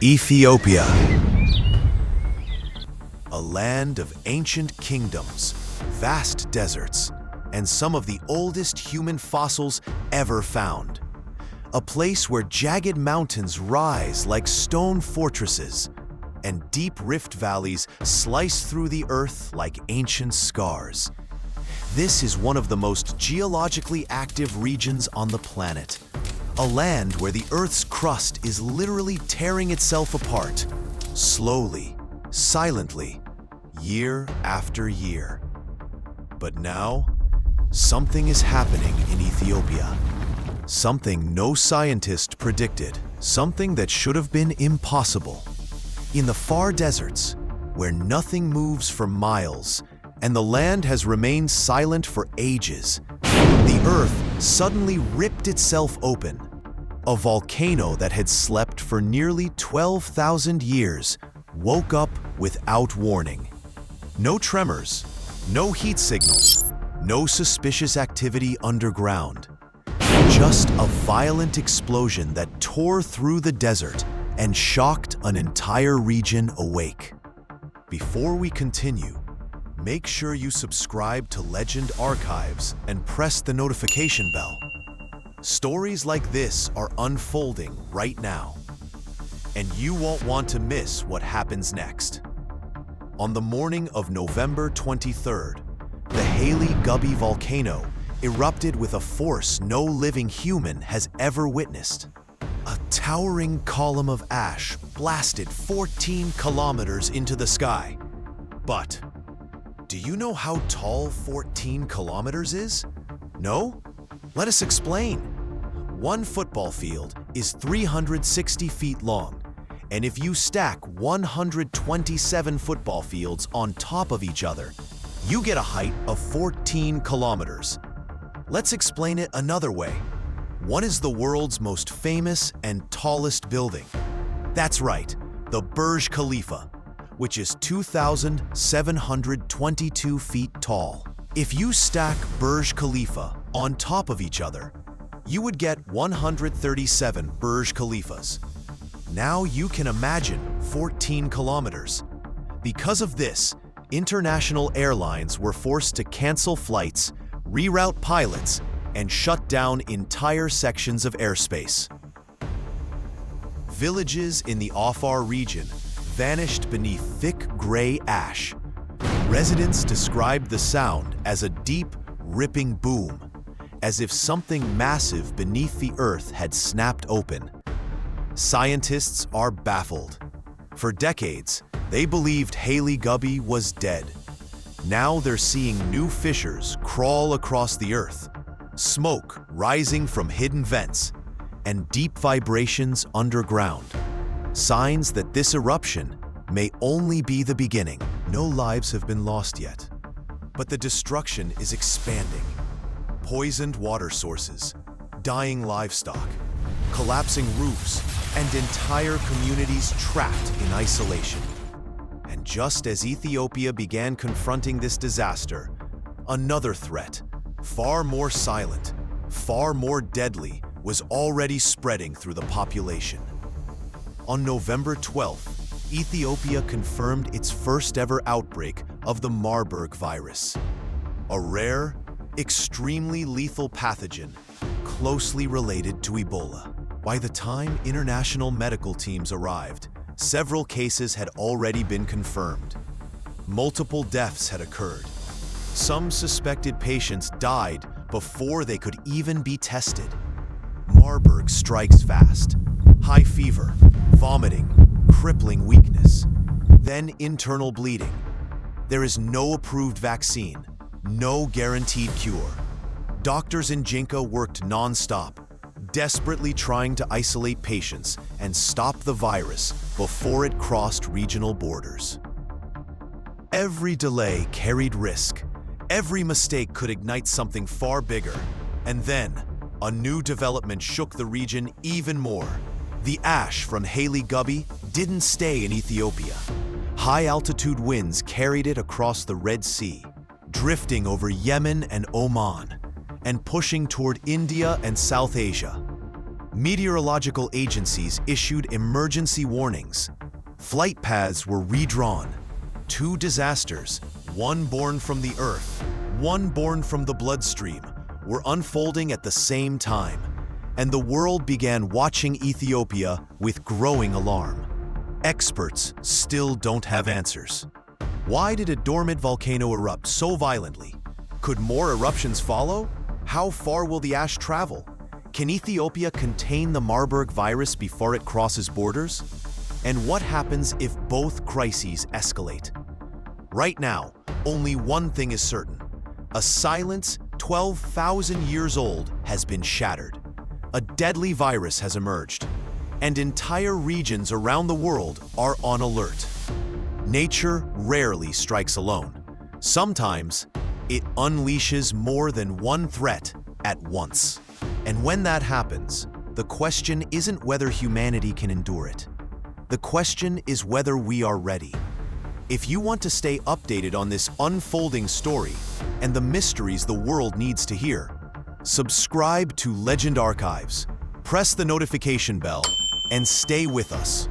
Ethiopia, a land of ancient kingdoms, vast deserts, and some of the oldest human fossils ever found. A place where jagged mountains rise like stone fortresses, and deep rift valleys slice through the earth like ancient scars. This is one of the most geologically active regions on the planet. A land where the Earth's crust is literally tearing itself apart, slowly, silently, year after year. But now, something is happening in Ethiopia. Something no scientist predicted, something that should have been impossible. In the far deserts, where nothing moves for miles, and the land has remained silent for ages, the Earth suddenly ripped itself open. A volcano that had slept for nearly 12,000 years woke up without warning. No tremors, no heat signals, no suspicious activity underground. Just a violent explosion that tore through the desert and shocked an entire region awake. Before we continue, make sure you subscribe to Legend Archives and press the notification bell. Stories like this are unfolding right now, and you won't want to miss what happens next. On the morning of November 23rd, the Haile-Gubbi volcano erupted with a force no living human has ever witnessed. A towering column of ash blasted 14 kilometers into the sky. But do you know how tall 14 kilometers is? No? Let us explain. One football field is 360 feet long, and if you stack 127 football fields on top of each other, you get a height of 14 kilometers. Let's explain it another way. One is the world's most famous and tallest building. That's right, the Burj Khalifa, which is 2,722 feet tall. If you stack Burj Khalifa on top of each other, you would get 137 Burj Khalifas. Now you can imagine 14 kilometers. Because of this, international airlines were forced to cancel flights, reroute pilots, and shut down entire sections of airspace. Villages in the Afar region vanished beneath thick gray ash. Residents described the sound as a deep, ripping boom, as if something massive beneath the earth had snapped open. Scientists are baffled. For decades, they believed Haile-Gubbi was dead. Now they're seeing new fissures crawl across the earth, smoke rising from hidden vents, and deep vibrations underground. Signs that this eruption may only be the beginning. No lives have been lost yet, but the destruction is expanding. Poisoned water sources, dying livestock, collapsing roofs, and entire communities trapped in isolation. And just as Ethiopia began confronting this disaster, another threat, far more silent, far more deadly, was already spreading through the population. On November 12th, Ethiopia confirmed its first ever outbreak of the Marburg virus, a rare, extremely lethal pathogen closely related to Ebola. By the time international medical teams arrived, several cases had already been confirmed. Multiple deaths had occurred. Some suspected patients died before they could even be tested. Marburg strikes fast. High fever, vomiting, crippling weakness, then internal bleeding. There is no approved vaccine, no guaranteed cure. Doctors in Jinka worked non-stop, desperately trying to isolate patients and stop the virus before it crossed regional borders. Every delay carried risk. Every mistake could ignite something far bigger. And then, a new development shook the region even more. The ash from Haile-Gubbi didn't stay in Ethiopia. High-altitude winds carried it across the Red Sea, drifting over Yemen and Oman, and pushing toward India and South Asia. Meteorological agencies issued emergency warnings. Flight paths were redrawn. Two disasters, one born from the earth, one born from the bloodstream, were unfolding at the same time, and the world began watching Ethiopia with growing alarm. Experts still don't have answers. Why did a dormant volcano erupt so violently? Could more eruptions follow? How far will the ash travel? Can Ethiopia contain the Marburg virus before it crosses borders? And what happens if both crises escalate? Right now, only one thing is certain. A silence 12,000 years old has been shattered. A deadly virus has emerged, and entire regions around the world are on alert. Nature rarely strikes alone. Sometimes, it unleashes more than one threat at once. And when that happens, the question isn't whether humanity can endure it. The question is whether we are ready. If you want to stay updated on this unfolding story and the mysteries the world needs to hear, subscribe to Legend Archives, press the notification bell, and stay with us.